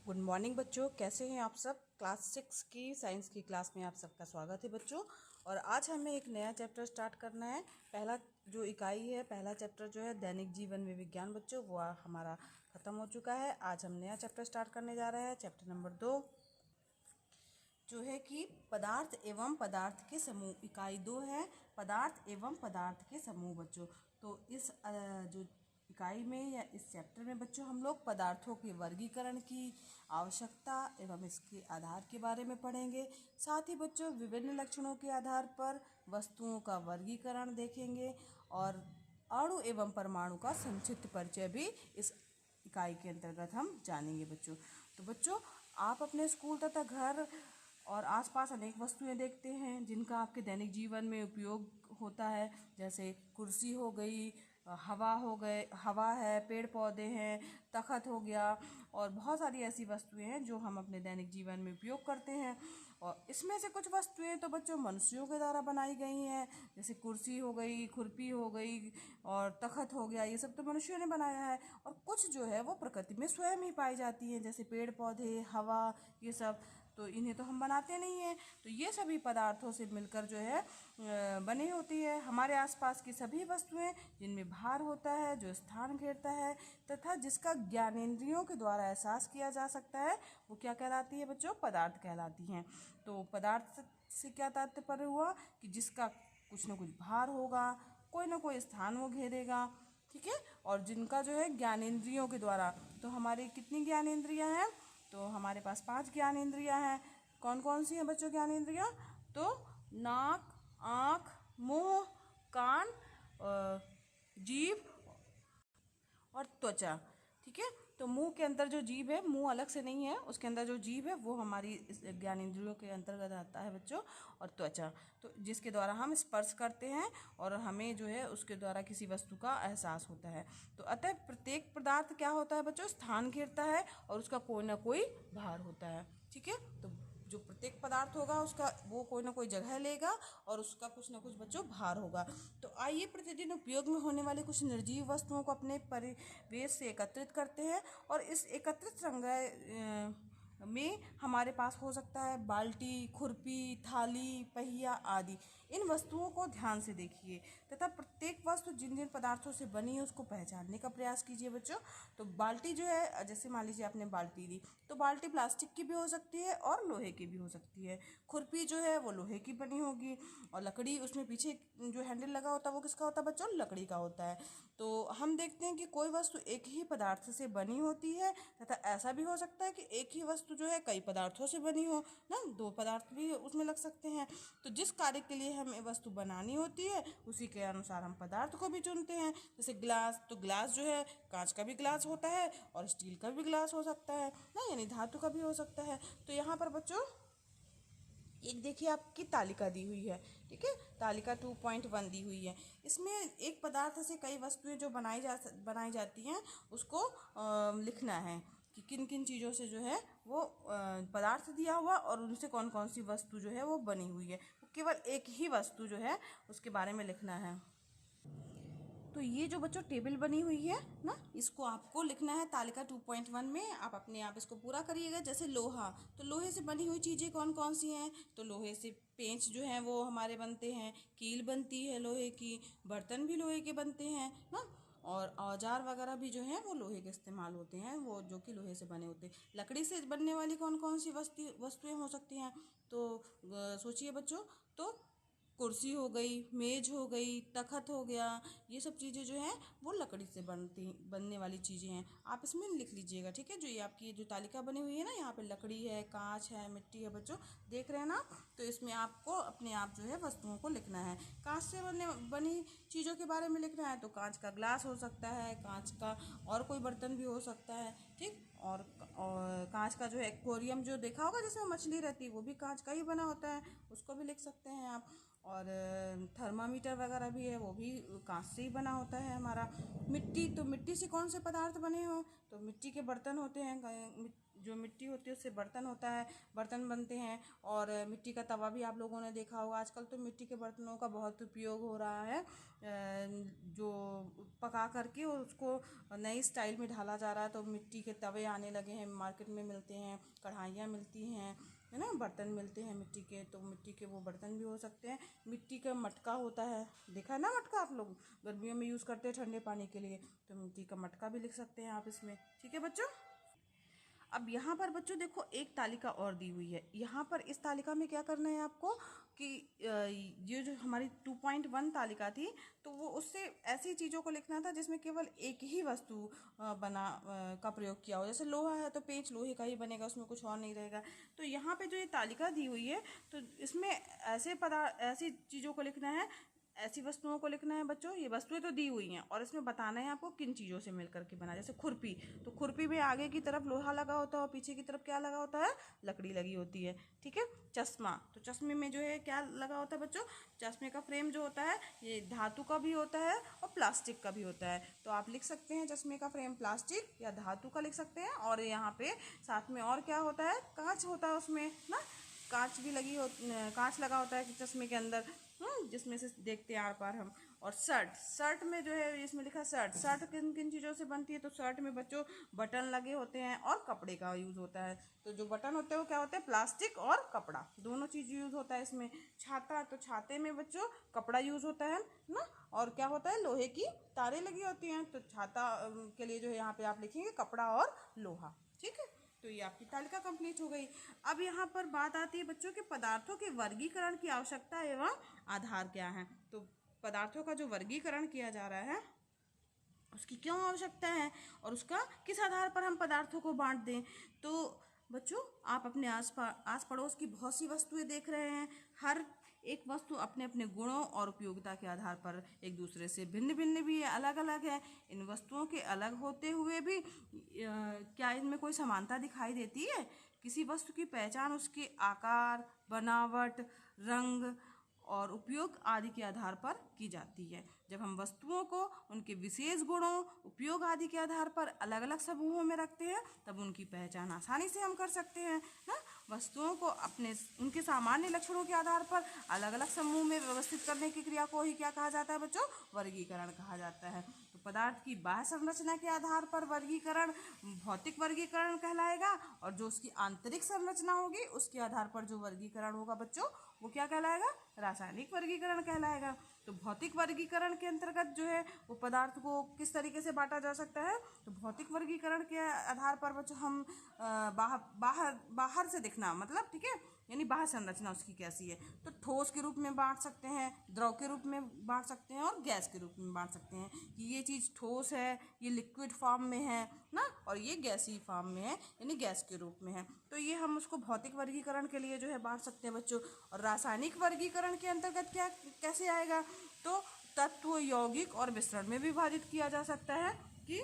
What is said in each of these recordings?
Good morning बच्चों, कैसे हैं आप सब। क्लास 6 की साइंस की क्लास में आप सबका स्वागत है बच्चों। और आज हमें एक नया चैप्टर स्टार्ट करना है। पहला जो इकाई है, पहला चैप्टर जो है दैनिक जीवन में विज्ञान बच्चों, वो हमारा ख़त्म हो चुका है। आज हम नया चैप्टर स्टार्ट करने जा रहे हैं, चैप्टर नंबर 2 जो है कि पदार्थ एवं पदार्थ के समूह। इकाई 2 है पदार्थ एवं पदार्थ के समूह बच्चों। तो इस जो इकाई में या इस चैप्टर में बच्चों हम लोग पदार्थों के वर्गीकरण की आवश्यकता एवं इसके आधार के बारे में पढ़ेंगे। साथ ही बच्चों विभिन्न लक्षणों के आधार पर वस्तुओं का वर्गीकरण देखेंगे और अणु एवं परमाणु का संक्षिप्त परिचय भी इस इकाई के अंतर्गत हम जानेंगे बच्चों। तो बच्चों आप अपने स्कूल तथा घर और आसपास अनेक वस्तुएं देखते हैं जिनका आपके दैनिक जीवन में उपयोग होता है, जैसे कुर्सी हो गई, हवा है, पेड़ पौधे हैं, तखत हो गया और बहुत सारी ऐसी वस्तुएं हैं जो हम अपने दैनिक जीवन में उपयोग करते हैं। और इसमें से कुछ वस्तुएं तो बच्चों मनुष्यों के द्वारा बनाई गई हैं, जैसे कुर्सी हो गई, खुरपी हो गई और तखत हो गया, ये सब तो मनुष्यों ने बनाया है। और कुछ जो है वो प्रकृति में स्वयं ही पाई जाती हैं, जैसे पेड़ पौधे, हवा, ये सब तो इन्हें तो हम बनाते नहीं हैं। तो ये सभी पदार्थों से मिलकर जो है बनी होती है। हमारे आसपास की सभी वस्तुएं जिनमें भार होता है, जो स्थान घेरता है तथा जिसका ज्ञानेंद्रियों के द्वारा एहसास किया जा सकता है, वो क्या कहलाती है बच्चों? पदार्थ कहलाती हैं। तो पदार्थ से क्या तात्पर्य हुआ कि जिसका कुछ न कुछ भार होगा, कोई ना कोई स्थान वो घेरेगा, ठीक है। और जिनका जो है ज्ञानेंद्रियों के द्वारा, तो हमारी कितनी ज्ञानेंद्रियां हैं? तो हमारे पास 5 ज्ञानेंद्रियां हैं। कौन कौन सी हैं बच्चों ज्ञानेंद्रियां? तो नाक, आँख, मुंह, कान, जीभ और त्वचा, ठीक है। तो मुंह के अंदर जो जीभ है, मुंह अलग से नहीं है, उसके अंदर जो जीभ है वो हमारी ज्ञानेंद्रियों के अंतर्गत आता है बच्चों। और त्वचा तो जिसके द्वारा हम स्पर्श करते हैं और हमें जो है उसके द्वारा किसी वस्तु का एहसास होता है। तो अतः प्रत्येक पदार्थ क्या होता है बच्चों? स्थान घेरता है और उसका कोई ना कोई भार होता है, ठीक है। तो जो प्रत्येक पदार्थ होगा उसका वो कोई ना कोई जगह लेगा और उसका कुछ ना कुछ बच्चों भार होगा। तो आइए प्रतिदिन उपयोग में होने वाले कुछ निर्जीव वस्तुओं को अपने परिवेश से एकत्रित करते हैं। और इस एकत्रित संग्रह में हमारे पास हो सकता है बाल्टी, खुरपी, थाली, पहिया आदि। इन वस्तुओं को ध्यान से देखिए तथा प्रत्येक वस्तु जिन जिन पदार्थों से बनी है उसको पहचानने का प्रयास कीजिए बच्चों। तो बाल्टी जो है, जैसे मान लीजिए आपने बाल्टी ली, तो बाल्टी प्लास्टिक की भी हो सकती है और लोहे की भी हो सकती है। खुरपी जो है वो लोहे की बनी होगी और लकड़ी, उसमें पीछे जो हैंडल लगा होता है वो किसका होता है बच्चों? लकड़ी का होता है। तो हम देखते हैं कि कोई वस्तु एक ही पदार्थ से बनी होती है तथा ऐसा भी हो सकता है कि एक ही वस्तु जो है कई पदार्थों से बनी हो ना, 2 पदार्थ भी उसमें लग सकते हैं। तो जिस कार्य के लिए हमें वस्तु बनानी होती है उसी के अनुसार हम पदार्थ को भी चुनते हैं। जैसे ग्लास, तो ग्लास जो है कांच का भी ग्लास होता है और स्टील का भी ग्लास हो सकता है ना, यानी धातु का भी हो सकता है। तो यहाँ पर बच्चों एक देखिए आपकी तालिका दी हुई है, ठीक है। तालिका 2.1 दी हुई है। इसमें एक पदार्थ से कई वस्तुएं जो बनाई जाती हैं उसको लिखना है कि किन किन चीज़ों से जो है वो पदार्थ दिया हुआ और उनसे कौन कौन सी वस्तु जो है वो बनी हुई है। केवल एक ही वस्तु जो है उसके बारे में लिखना है। तो ये जो बच्चों टेबल बनी हुई है ना, इसको आपको लिखना है तालिका 2.1 में। आप अपने आप इसको पूरा करिएगा। जैसे लोहा, तो लोहे से बनी हुई चीज़ें कौन कौन सी हैं? तो लोहे से पेंच जो है वो हमारे बनते हैं, कील बनती है लोहे की, बर्तन भी लोहे के बनते हैं ना, और औजार वगैरह भी जो है वो लोहे के इस्तेमाल होते हैं, वो जो कि लोहे से बने होते हैं। लकड़ी से बनने वाली कौन कौन सी वस्तुएं हो सकती हैं? तो सोचिए बच्चों, तो कुर्सी हो गई, मेज हो गई, तखत हो गया, ये सब चीज़ें जो हैं वो लकड़ी से बनने वाली चीज़ें हैं। आप इसमें लिख लीजिएगा, ठीक है। जो ये आपकी जो तालिका बनी हुई है ना, यहाँ पे लकड़ी है, कांच है, मिट्टी है बच्चों, देख रहे हैं ना। तो इसमें आपको अपने आप जो है वस्तुओं को लिखना है। कांच से बनी चीज़ों के बारे में लिखना है तो कांच का ग्लास हो सकता है, कांच का और कोई बर्तन भी हो सकता है, ठीक। और कांच का जो है एक्वेरियम जो देखा होगा जिसमें मछली रहती है, वो भी कांच का ही बना होता है, उसको भी लिख सकते हैं आप। और थर्मामीटर वगैरह भी है, वो भी कांच से ही बना होता है हमारा। मिट्टी, तो मिट्टी से कौन से पदार्थ बने हो? तो मिट्टी के बर्तन होते हैं, जो मिट्टी होती है उससे बर्तन होता है, बर्तन बनते हैं। और मिट्टी का तवा भी आप लोगों ने देखा होगा। आजकल तो मिट्टी के बर्तनों का बहुत उपयोग हो रहा है, जो पका करके और उसको नई स्टाइल में ढाला जा रहा है। तो मिट्टी के तवे आने लगे हैं, मार्केट में मिलते हैं, कढ़ाइयाँ मिलती हैं, है ना, बर्तन मिलते हैं मिट्टी के। तो मिट्टी के वो बर्तन भी हो सकते हैं। मिट्टी का मटका होता है, देखा है ना मटका, आप लोग गर्मियों में यूज़ करते हैं ठंडे पानी के लिए। तो मिट्टी का मटका भी लिख सकते हैं आप इसमें। ठीक है बच्चों। अब यहाँ पर बच्चों देखो एक तालिका और दी हुई है। यहाँ पर इस तालिका में क्या करना है आपको कि ये जो हमारी 2.1 तालिका थी, तो वो उससे ऐसी चीज़ों को लिखना था जिसमें केवल एक ही वस्तु का प्रयोग किया हो। जैसे लोहा है तो पेंच लोहे का ही बनेगा, उसमें कुछ और नहीं रहेगा। तो यहाँ पे जो ये तालिका दी हुई है, तो इसमें ऐसी चीज़ों को लिखना है, ऐसी वस्तुओं को लिखना है बच्चों। ये वस्तुएं तो दी हुई हैं और इसमें बताना है आपको किन चीज़ों से मिलकर के बना। जैसे खुरपी, तो खुरपी में आगे की तरफ लोहा लगा होता है और पीछे की तरफ क्या लगा होता है, लकड़ी लगी होती है। ठीक है। चश्मा, तो चश्मे में जो है क्या लगा होता है बच्चों, चश्मे का फ्रेम जो होता है ये धातु का भी होता है और प्लास्टिक का भी होता है। तो आप लिख सकते हैं चश्मे का फ्रेम प्लास्टिक या धातु का लिख सकते हैं। और यहाँ पे साथ में और क्या होता है, कांच होता है उसमें ना, कांच भी कांच लगा होता है चश्मे के अंदर, जिसमें से देखते हैं आर पार हम। और शर्ट में जो है इसमें लिखा शर्ट किन किन चीज़ों से बनती है। तो शर्ट में बच्चों बटन लगे होते हैं और कपड़े का यूज़ होता है। तो जो बटन होते हैं वो क्या होते हैं, प्लास्टिक और कपड़ा, दोनों चीज़ यूज़ होता है इसमें। छाता, तो छाते में बच्चों कपड़ा यूज़ होता है ना, और क्या होता है, लोहे की तारें लगी होती हैं। तो छाता के लिए जो है यहाँ पे आप लिखेंगे कपड़ा और लोहा। ठीक है। तो ये आपकी तालिका कंप्लीट हो गई। अब यहाँ पर बात आती है बच्चों के पदार्थों के वर्गीकरण की आवश्यकता एवं आधार क्या है। तो पदार्थों का जो वर्गीकरण किया जा रहा है उसकी क्यों आवश्यकता है और उसका किस आधार पर हम पदार्थों को बांट दें। तो बच्चों आप अपने आस पड़ोस की बहुत सी वस्तुएं देख रहे हैं। हर एक वस्तु अपने अपने गुणों और उपयोगिता के आधार पर एक दूसरे से भिन्न भिन्न भी है, अलग अलग है। इन वस्तुओं के अलग होते हुए भी क्या इनमें कोई समानता दिखाई देती है। किसी वस्तु की पहचान उसके आकार, बनावट, रंग और उपयोग आदि के आधार पर की जाती है। जब हम वस्तुओं को उनके विशेष गुणों, उपयोग आदि के आधार पर अलग अलग समूहों में रखते हैं तब उनकी पहचान आसानी से हम कर सकते हैं ना। वस्तुओं को उनके सामान्य लक्षणों के आधार पर अलग अलग समूह में व्यवस्थित करने की क्रिया को ही क्या कहा जाता है बच्चों, वर्गीकरण कहा जाता है। तो पदार्थ की बाह्य संरचना के आधार पर वर्गीकरण भौतिक वर्गीकरण कहलाएगा, और जो उसकी आंतरिक संरचना होगी उसके आधार पर जो वर्गीकरण होगा बच्चों वो क्या कहलाएगा, रासायनिक वर्गीकरण कहलाएगा। तो भौतिक वर्गीकरण के अंतर्गत जो है वो पदार्थ को किस तरीके से बांटा जा सकता है। तो भौतिक वर्गीकरण के आधार पर बच्चों हम बाहर से दिखना, मतलब ठीक है, यानी बाह्य संरचना उसकी कैसी है। तो ठोस के रूप में बांट सकते हैं, द्रव के रूप में बांट सकते हैं और गैस के रूप में बांट सकते हैं कि ये चीज़ ठोस है, ये लिक्विड फॉर्म में है ना, और ये गैसीय फॉर्म में है यानी गैस के रूप में है। तो ये हम उसको भौतिक वर्गीकरण के लिए जो है बांट सकते हैं बच्चों। और रासायनिक वर्गीकरण के अंतर्गत क्या कैसे आएगा, तो तत्व, यौगिक और मिश्रण में विभाजित किया जा सकता है कि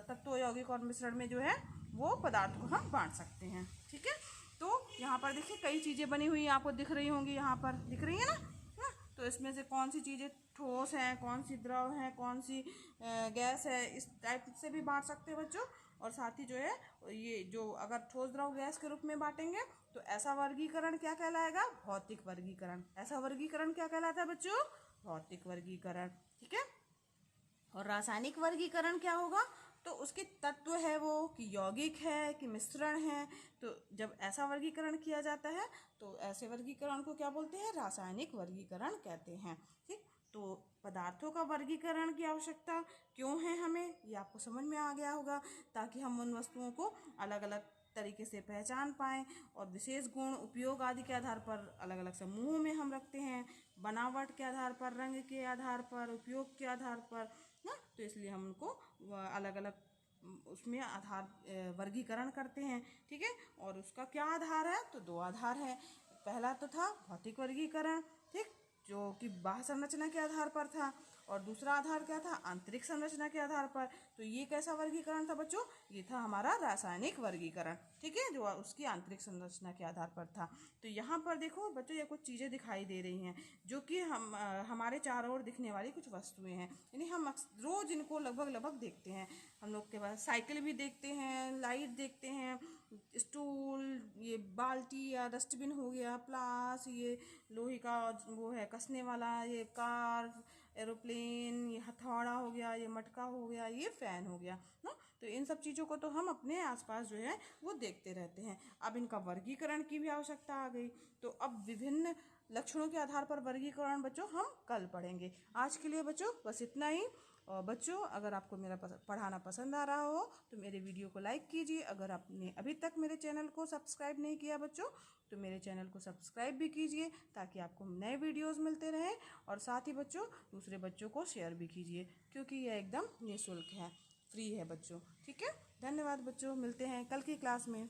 तत्व, यौगिक और मिश्रण में जो है वो पदार्थ को हम बांट सकते हैं। ठीक है। तो यहाँ पर देखिए कई चीज़ें बनी हुई आपको दिख रही होंगी, यहाँ पर दिख रही है ना। तो इसमें से कौन सी चीज़ें ठोस हैं, कौन सी द्रव है, कौन सी गैस है, इस टाइप से भी बांट सकते हैं बच्चों। और साथ ही जो है ये जो अगर ठोस, द्रव, गैस के रूप में बांटेंगे तो ऐसा वर्गीकरण क्या कहलाएगा, भौतिक वर्गीकरण। ऐसा वर्गीकरण क्या कहलाता है बच्चों, भौतिक वर्गीकरण। ठीक है। और रासायनिक वर्गीकरण क्या होगा, तो उसके तत्व है वो कि यौगिक है कि मिश्रण है। तो जब ऐसा वर्गीकरण किया जाता है तो ऐसे वर्गीकरण को क्या बोलते हैं, रासायनिक वर्गीकरण कहते हैं। ठीक। तो पदार्थों का वर्गीकरण की आवश्यकता क्यों है हमें, ये आपको समझ में आ गया होगा, ताकि हम उन वस्तुओं को अलग अलग तरीके से पहचान पाएँ और विशेष गुण, उपयोग आदि के आधार पर अलग अलग समूहों में हम रखते हैं, बनावट के आधार पर, रंग के आधार पर, उपयोग के आधार पर ना। तो इसलिए हम उनको अलग अलग उसमें आधार वर्गीकरण करते हैं। ठीक है। और उसका क्या आधार है, तो दो आधार है। पहला तो था भौतिक वर्गीकरण, ठीक, जो कि बाह्य संरचना के आधार पर था, और दूसरा आधार क्या था, आंतरिक संरचना के आधार पर। तो ये कैसा वर्गीकरण था बच्चों, ये था हमारा रासायनिक वर्गीकरण। ठीक है, जो उसकी आंतरिक संरचना के आधार पर था। तो यहाँ पर देखो बच्चों ये कुछ चीज़ें दिखाई दे रही हैं जो कि हमारे चारों ओर दिखने वाली कुछ वस्तुएं हैं, यानी हम रोज इनको लगभग देखते हैं। हम लोग के पास साइकिल भी देखते हैं, लाइट देखते हैं, स्टूल, ये बाल्टी या डस्टबिन हो गया, प्लास, ये लोहे का वो है कसने वाला, ये कार, एरोप्लेन, ये हथौड़ा हो गया, ये मटका हो गया, ये फैन हो गया ना। तो इन सब चीज़ों को तो हम अपने आसपास जो है वो देखते रहते हैं। अब इनका वर्गीकरण की भी आवश्यकता आ गई, तो अब विभिन्न लक्षणों के आधार पर वर्गीकरण बच्चों हम कल पढ़ेंगे। आज के लिए बच्चों बस इतना ही। और बच्चों अगर आपको मेरा पढ़ाना पसंद आ रहा हो तो मेरे वीडियो को लाइक कीजिए। अगर आपने अभी तक मेरे चैनल को सब्सक्राइब नहीं किया बच्चों तो मेरे चैनल को सब्सक्राइब भी कीजिए, ताकि आपको नए वीडियोस मिलते रहें। और साथ ही बच्चों दूसरे बच्चों को शेयर भी कीजिए, क्योंकि यह एकदम निःशुल्क है, फ्री है बच्चों। ठीक है, धन्यवाद बच्चों, मिलते हैं कल की क्लास में।